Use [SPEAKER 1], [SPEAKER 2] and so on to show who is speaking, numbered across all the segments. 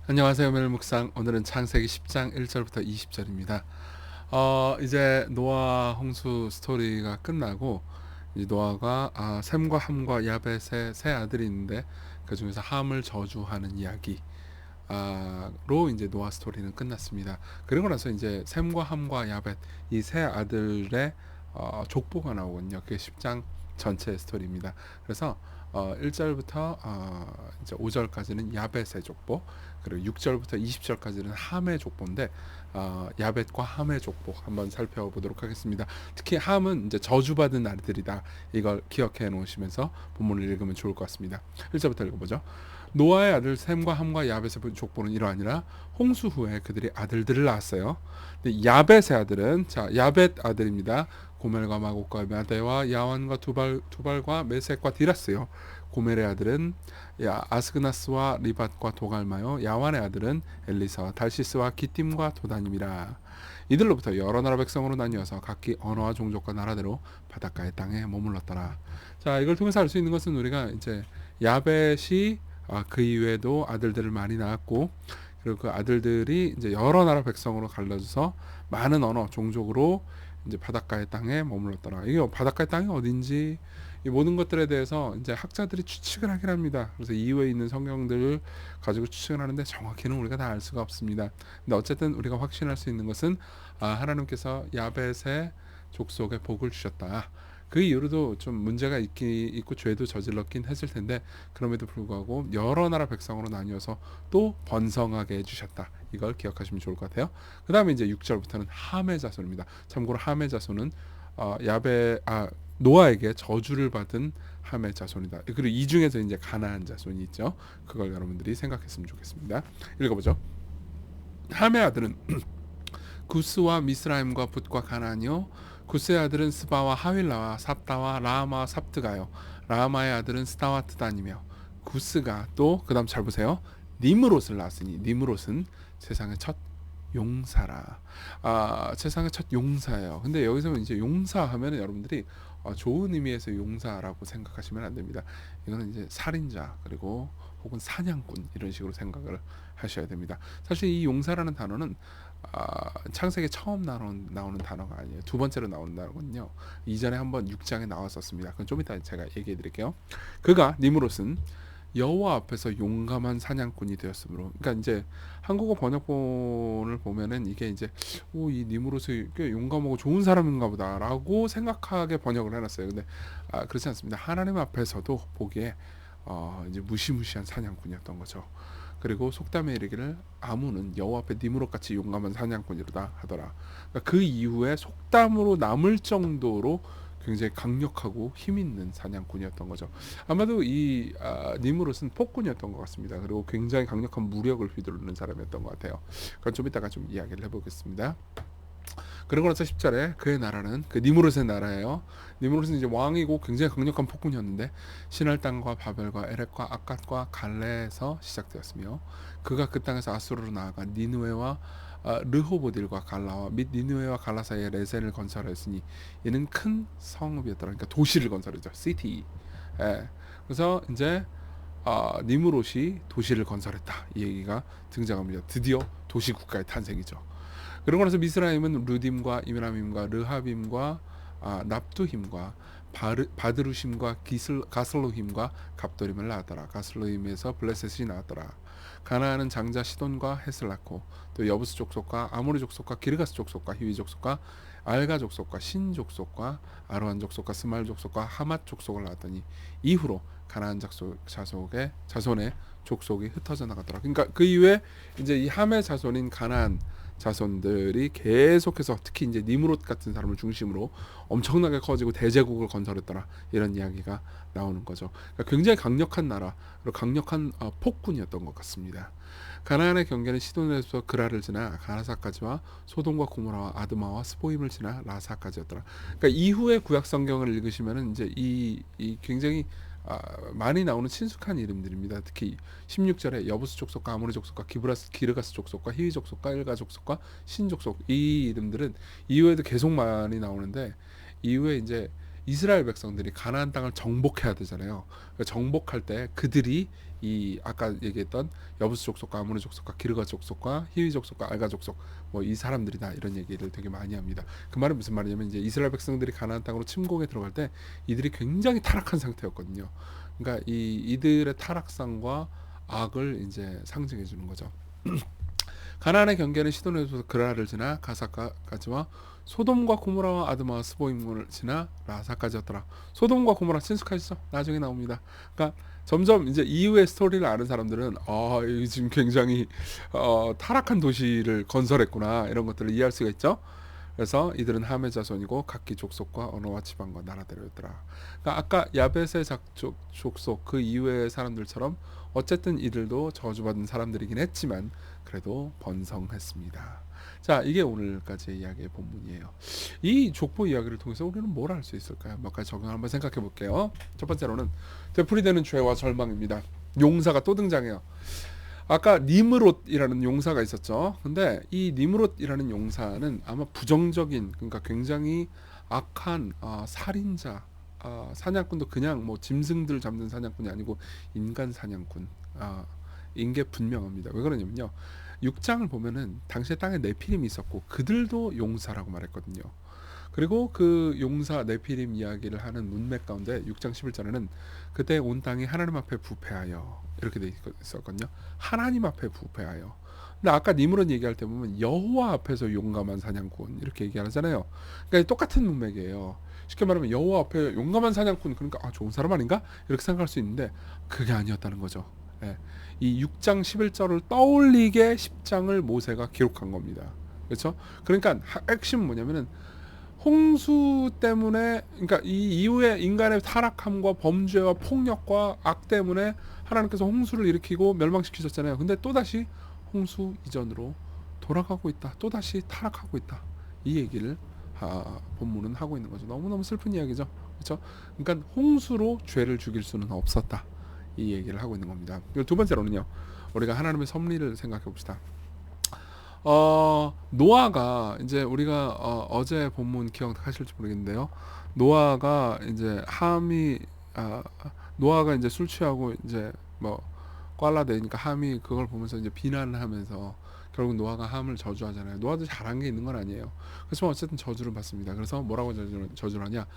[SPEAKER 1] 안녕하세요. 매일 묵상. 오늘은 창세기 10장 1절부터 20절입니다. 이제 노아 홍수 스토리가 끝나고 이 노아가 셈과 함과 야벳의 세 아들이 있는데 그 중에서 함을 저주하는 이야기로 이제 노아 스토리는 끝났습니다. 그리고 나서 이제 셈과 함과 야벳 이 세 아들의 족보가 나오거든요. 그게 10장 전체 스토리입니다. 그래서 1절부터 이제 5절까지는 야벳의 족보, 그리고 6절부터 20절까지는 함의 족보인데 야벳과 함의 족보 한번 살펴보도록 하겠습니다. 특히 함은 이제 저주받은 아들이다. 이걸 기억해 놓으시면서 본문을 읽으면 좋을 것 같습니다. 1절부터 읽어보죠. 노아의 아들 셈과 함과 야벳의 족보는 이러하니라. 홍수 후에 그들이 아들들을 낳았어요. 근데 야벳의 아들은 야벳 아들입니다. 고멜과 마곡과 마대와 야완과 두발과 메섹과 디라스요. 고멜의 아들은 아스그나스와 리밧과 도갈마요. 야완의 아들은 엘리사와 달시스와 기띔과 도다님이라. 이들로부터 여러 나라 백성으로 나뉘어서 각기 언어와 종족과 나라대로 바닷가의 땅에 머물렀더라. 자, 이걸 통해서 알 수 있는 것은 우리가 이제 야벳이 그 이외에도 아들들을 많이 낳았고, 그리고 그 아들들이 이제 여러 나라 백성으로 갈라져서 많은 언어 종족으로 이제 바닷가의 땅에 머물렀더라. 이게 바닷가의 땅이 어딘지 이 모든 것들에 대해서 이제 학자들이 추측을 하긴 합니다. 그래서 이후에 있는 성경들을 가지고 추측을 하는데 정확히는 우리가 다 알 수가 없습니다. 근데 어쨌든 우리가 확신할 수 있는 것은 하나님께서 야벳의 족속에 복을 주셨다. 그 이후로도 좀 문제가 있고 죄도 저질렀긴 했을 텐데 그럼에도 불구하고 여러 나라 백성으로 나뉘어서 또 번성하게 해주셨다. 이걸 기억하시면 좋을 것 같아요. 그 다음에 이제 6절부터는 함의 자손입니다. 참고로 함의 자손은 노아에게 저주를 받은 함의 자손이다. 그리고 이 중에서 이제 가나안 자손이 있죠. 그걸 여러분들이 생각했으면 좋겠습니다. 읽어보죠. 함의 아들은 구스와 미스라임과 붓과 가나안이요. 구스의 아들은 스바와 하윌라와 삽다와 라마와 삽드가요. 라마의 아들은 스다와 트다니며 구스가 또 그다음 잘 보세요. 니므롯을 낳았으니 니므롯은 세상의 첫 용사라. 세상의 첫 용사예요. 근데 여기서 이제 용사하면 여러분들이 좋은 의미에서 용사라고 생각하시면 안 됩니다. 이거는 이제 살인자 그리고 혹은 사냥꾼 이런 식으로 생각을 하셔야 됩니다. 사실 이 용사라는 단어는 창세기 처음 나오는 단어가 아니에요. 두 번째로 나오는 단어거든요. 이전에 한번 6장에 나왔었습니다. 그건 좀 이따 제가 얘기해 드릴게요. 그가 니므롯은 여호와 앞에서 용감한 사냥꾼이 되었으므로, 그러니까 이제 한국어 번역본을 보면은 이게 이제 이 니므롯이 꽤 용감하고 좋은 사람인가 보다라고 생각하게 번역을 해놨어요. 근데 그렇지 않습니다. 하나님 앞에서도 보기에 이제 무시무시한 사냥꾼이었던 거죠. 그리고 속담에 이르기를 아무는 여호와 앞에 니므롯같이 용감한 사냥꾼이로다 하더라. 그러니까 그 이후에 속담으로 남을 정도로 굉장히 강력하고 힘 있는 사냥꾼이었던 거죠. 아마도 이 니므롯은 폭군이었던 것 같습니다. 그리고 굉장히 강력한 무력을 휘두르는 사람이었던 것 같아요. 그건 좀 이따가 좀 이야기를 해보겠습니다. 그러고 나서 10절에 그의 나라는 그 니므롯의 나라예요. 니므롯은 이제 왕이고 굉장히 강력한 폭군이었는데 신할 땅과 바벨과 에렉과 악갓과 갈레에서 시작되었으며 그가 그 땅에서 아수르로 나아가 니느웨와 르호보딜과 갈라와 및 니느웨와 갈라 사이에 레센을 건설하였으니 이는 큰 성읍이었더라. 그러니까 도시를 건설했죠. 시티. 예. 그래서 이제 니므롯이 도시를 건설했다. 이 얘기가 등장합니다. 드디어 도시 국가의 탄생이죠. 그러고 나서 미스라임은 루딤과 이메람임과 르하빔과 납두힘과 바드루심과 가슬로힘과 갑도림을 낳았더라. 가슬로힘에서 블레셋이 나왔더라. 가나안은 장자 시돈과 헷을 낳고 또 여부스 족속과 아모리 족속과 기르가스 족속과 히위 족속과 알가 족속과 신 족속과 아르완 족속과 스말 족속과 하맛 족속을 낳았더니 이후로 가나안 자손의 족속이 흩어져 나가더라. 그러니까 그 이후에 이제 이 함의 자손인 가나안 자손들이 계속해서 특히 이제 니므롯 같은 사람을 중심으로 엄청나게 커지고 대제국을 건설했더라. 이런 이야기가 나오는 거죠. 그러니까 굉장히 강력한 나라, 그리고 강력한 폭군이었던 것 같습니다. 가나안의 경계는 시돈에서 그라를 지나 가나사까지와 소돔과 고모라와 아드마와 스보임을 지나 라사까지였더라. 그러니까 이후의 구약 성경을 읽으시면은 이제 이 굉장히 많이 나오는 친숙한 이름들입니다. 특히 16절에 여부스 족속과 아모리 족속과 기르가스 족속과 히위 족속과 일가 족속과 신 족속 이 이름들은 이후에도 계속 많이 나오는데 이후에 이제 이스라엘 백성들이 가나안 땅을 정복해야 되잖아요. 정복할 때 그들이 이 아까 얘기했던 여부스 족속과 아모리 족속과 기르가 족속과 히위 족속과 알가 족속 뭐 이 사람들이다 이런 얘기를 되게 많이 합니다. 그 말은 무슨 말이냐면 이제 이스라엘 백성들이 가나안 땅으로 침공에 들어갈 때 이들이 굉장히 타락한 상태였거든요. 그러니까 이들의 타락상과 악을 이제 상징해 주는 거죠. 가나안의 경계는 시돈에서 그라를 지나 가사까지와 소돔과 고모라와 아드마와 스보임을 지나 라사까지였더라. 소돔과 고모라 친숙하시죠? 나중에 나옵니다. 그러니까 점점 이제 이후의 스토리를 아는 사람들은 이 지금 굉장히 타락한 도시를 건설했구나 이런 것들을 이해할 수가 있죠. 그래서 이들은 함의 자손이고 각기 족속과 언어와 지방과 나라대로였더라. 그러니까 아까 야벳의 족속 그 이후의 사람들처럼 어쨌든 이들도 저주받은 사람들이긴 했지만 그래도 번성했습니다. 자, 이게 오늘까지의 이야기의 본문이에요. 이 족보 이야기를 통해서 우리는 뭘 알 수 있을까요? 몇 가지 적용을 한번 생각해 볼게요. 첫 번째로는 되풀이되는 죄와 절망입니다. 용사가 또 등장해요. 아까 니므롯이라는 용사가 있었죠. 근데 이 니므롯이라는 용사는 아마 부정적인, 그러니까 굉장히 악한 살인자, 사냥꾼도 그냥 뭐 짐승들 잡는 사냥꾼이 아니고 인간 사냥꾼, 인 게 분명합니다. 왜 그러냐면요. 6장을 보면은 당시에 땅에 네피림이 있었고 그들도 용사라고 말했거든요. 그리고 그 용사 네피림 이야기를 하는 문맥 가운데 6장 11절에는 그때 온 땅이 하나님 앞에 부패하여 이렇게 돼 있었거든요. 하나님 앞에 부패하여. 근데 아까 니므롯 얘기할 때 보면 여호와 앞에서 용감한 사냥꾼 이렇게 얘기하잖아요. 그러니까 똑같은 문맥이에요. 쉽게 말하면 여호와 앞에 용감한 사냥꾼, 그러니까 좋은 사람 아닌가? 이렇게 생각할 수 있는데 그게 아니었다는 거죠. 예. 이 6장 11절을 떠올리게 10장을 모세가 기록한 겁니다. 그렇죠? 그러니까 핵심은 뭐냐면은 홍수 때문에, 그러니까 이 이후에 인간의 타락함과 범죄와 폭력과 악 때문에 하나님께서 홍수를 일으키고 멸망시키셨잖아요. 근데 또다시 홍수 이전으로 돌아가고 있다. 또다시 타락하고 있다. 이 얘기를 본문은 하고 있는 거죠. 너무너무 슬픈 이야기죠. 그렇죠? 그러니까 홍수로 죄를 죽일 수는 없었다. 이 얘기를 하고 있는 겁니다. 그리고 두 번째로는요. 우리가 하나님의 섭리를 생각해 봅시다. 노아가 이제 우리가 어제 본문 기억하실지 모르겠는데요. 노아가 이제 노아가 이제 술 취하고 이제 뭐 꽐라되니까 함이 그걸 보면서 이제 비난하면서 결국 노아가 함을 저주하잖아요. 노아도 잘한 게 있는 건 아니에요. 그렇지만 어쨌든 저주를 받습니다. 그래서 뭐라고 저주를 하냐?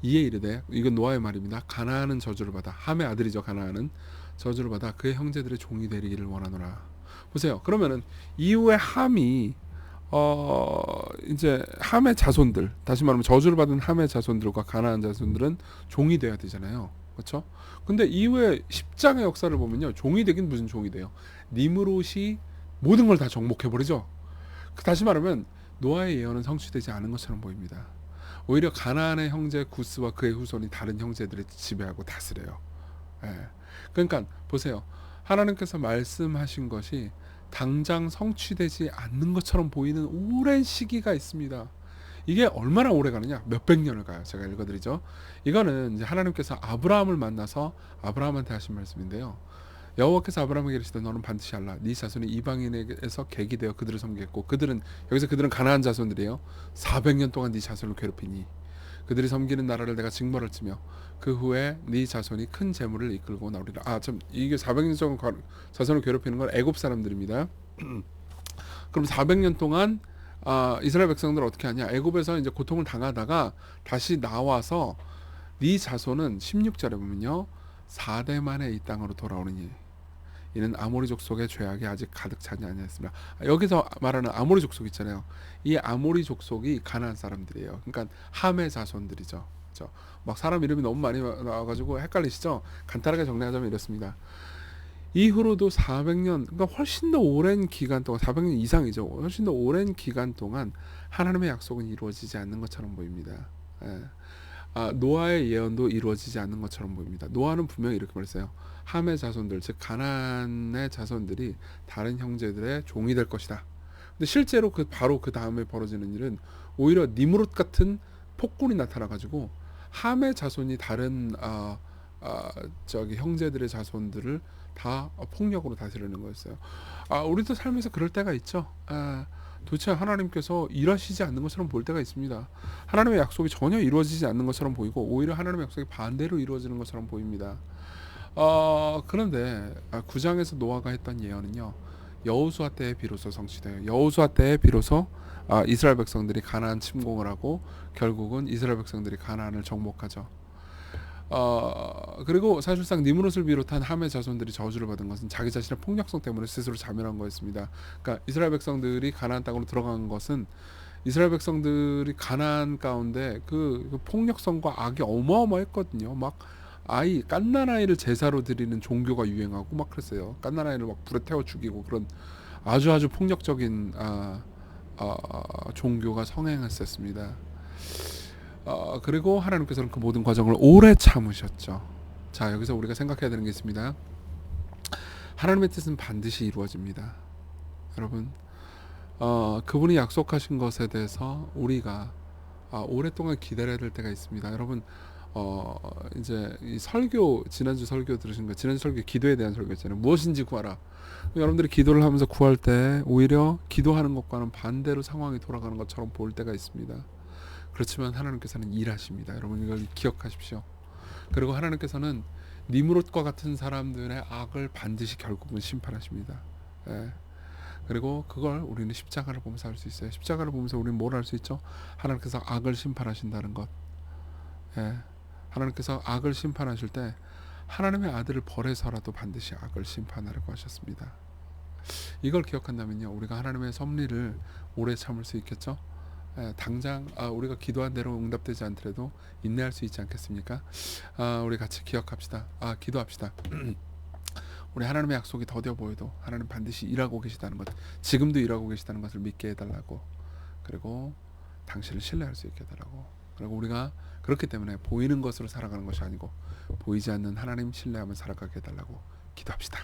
[SPEAKER 1] 이에 이르되, 이건 노아의 말입니다. 가나안은 저주를 받아, 함의 아들이죠. 가나안은 저주를 받아 그의 형제들의 종이 되기를 원하노라. 보세요. 그러면은 이후에 함이 이제 함의 자손들, 다시 말하면 저주를 받은 함의 자손들과 가나안 자손들은 종이 돼야 되잖아요. 그렇죠? 근데 이후에 10장의 역사를 보면요. 종이 되긴 무슨 종이 돼요. 니므롯이 모든 걸 다 정복해 버리죠. 다시 말하면 노아의 예언은 성취되지 않은 것처럼 보입니다. 오히려 가나안의 형제 구스와 그의 후손이 다른 형제들을 지배하고 다스려요. 예. 그러니까 보세요. 하나님께서 말씀하신 것이 당장 성취되지 않는 것처럼 보이는 오랜 시기가 있습니다. 이게 얼마나 오래 가느냐? 몇백 년을 가요. 제가 읽어드리죠. 이거는 이제 하나님께서 아브라함을 만나서 아브라함한테 하신 말씀인데요. 여호와께서 아브라함에게 이르시되 너는 반드시 알라. 네 자손이 이방인에게서 객이 되어 그들을 섬기겠고 그들은 가나안 자손들이에요. 400년 동안 네 자손을 괴롭히니 그들이 섬기는 나라를 내가 징벌할지며 그 후에 네 자손이 큰 재물을 이끌고 나오리라. 이게 400년 동안 자손을 괴롭히는 건 애굽 사람들입니다. 그럼 400년 동안 이스라엘 백성들은 어떻게 하냐? 애굽에서 이제 고통을 당하다가 다시 나와서 네 자손은 16절에 보면요. 4대 만에 이 땅으로 돌아오느니 이는 아모리 족속의 죄악이 아직 가득 차지 아니했습니다. 여기서 말하는 아모리 족속 있잖아요. 이 아모리 족속이 가나안 사람들이에요. 그러니까 함의 자손들이죠. 그렇죠? 막 사람 이름이 너무 많이 나와가지고 헷갈리시죠? 간단하게 정리하자면 이렇습니다. 이후로도 400년, 그러니까 훨씬 더 오랜 기간 동안, 400년 이상이죠. 훨씬 더 오랜 기간 동안 하나님의 약속은 이루어지지 않는 것처럼 보입니다. 예. 노아의 예언도 이루어지지 않는 것처럼 보입니다. 노아는 분명히 이렇게 말했어요. 함의 자손들, 즉 가나안의 자손들이 다른 형제들의 종이 될 것이다. 근데 실제로 바로 그 다음에 벌어지는 일은 오히려 니므롯 같은 폭군이 나타나가지고 함의 자손이 다른 형제들의 자손들을 다 폭력으로 다스리는 거였어요. 우리도 살면서 그럴 때가 있죠. 도대체 하나님께서 일하시지 않는 것처럼 볼 때가 있습니다. 하나님의 약속이 전혀 이루어지지 않는 것처럼 보이고 오히려 하나님의 약속이 반대로 이루어지는 것처럼 보입니다. 그런데 9장에서 노아가 했던 예언은요. 여호수아 때에 비로소 성취돼요. 여호수아 때에 비로소 이스라엘 백성들이 가나안 침공을 하고 결국은 이스라엘 백성들이 가나안을 정복하죠. 그리고 사실상 니므롯을 비롯한 함의 자손들이 저주를 받은 것은 자기 자신의 폭력성 때문에 스스로 자멸한 거였습니다. 그러니까 이스라엘 백성들이 가나안 땅으로 들어간 것은 이스라엘 백성들이 가나안 가운데 그 폭력성과 악이 어마어마했거든요. 막 갓난 아이를 제사로 드리는 종교가 유행하고 막 그랬어요. 갓난 아이를 막 불에 태워 죽이고 그런 아주 폭력적인 종교가 성행했었습니다. 그리고 하나님께서는 그 모든 과정을 오래 참으셨죠. 자, 여기서 우리가 생각해야 되는 게 있습니다. 하나님의 뜻은 반드시 이루어집니다. 여러분, 그분이 약속하신 것에 대해서 우리가 오랫동안 기다려야 될 때가 있습니다. 여러분, 이제 이 설교, 지난주 설교 들으신 거, 지난주 설교 기도에 대한 설교였잖아요. 무엇인지 구하라. 여러분들이 기도를 하면서 구할 때 오히려 기도하는 것과는 반대로 상황이 돌아가는 것처럼 보일 때가 있습니다. 그렇지만 하나님께서는 일하십니다. 여러분, 이걸 기억하십시오. 그리고 하나님께서는 니므롯과 같은 사람들의 악을 반드시 결국은 심판하십니다. 예. 그리고 그걸 우리는 십자가를 보면서 알 수 있어요. 십자가를 보면서 우리는 뭘 알 수 있죠? 하나님께서 악을 심판하신다는 것. 예. 하나님께서 악을 심판하실 때 하나님의 아들을 벌해서라도 반드시 악을 심판하려고 하셨습니다. 이걸 기억한다면요, 우리가 하나님의 섭리를 오래 참을 수 있겠죠? 당장 우리가 기도한 대로 응답되지 않더라도 인내할 수 있지 않겠습니까? 우리 같이 기억합시다. 기도합시다. 우리 하나님의 약속이 더뎌 보여도 하나님 반드시 일하고 계시다는 것, 지금도 일하고 계시다는 것을 믿게 해달라고. 그리고 당신을 신뢰할 수 있게 해달라고. 그리고 우리가 그렇기 때문에 보이는 것으로 살아가는 것이 아니고 보이지 않는 하나님 신뢰하며 살아가게 해달라고 기도합시다.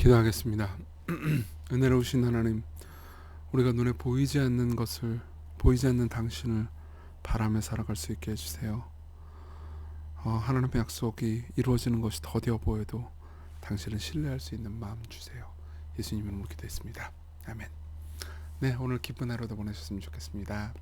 [SPEAKER 1] 기도하겠습니다. 은혜로우신 하나님, 우리가 눈에 보이지 않는 것을, 보이지 않는 당신을 바라며 살아갈 수 있게 해주세요. 하나님의 약속이 이루어지는 것이 더디어 보여도 당신을 신뢰할 수 있는 마음 주세요. 예수님 이름으로 기도했습니다. 아멘. 네, 오늘 기쁜 하루도 보내셨으면 좋겠습니다.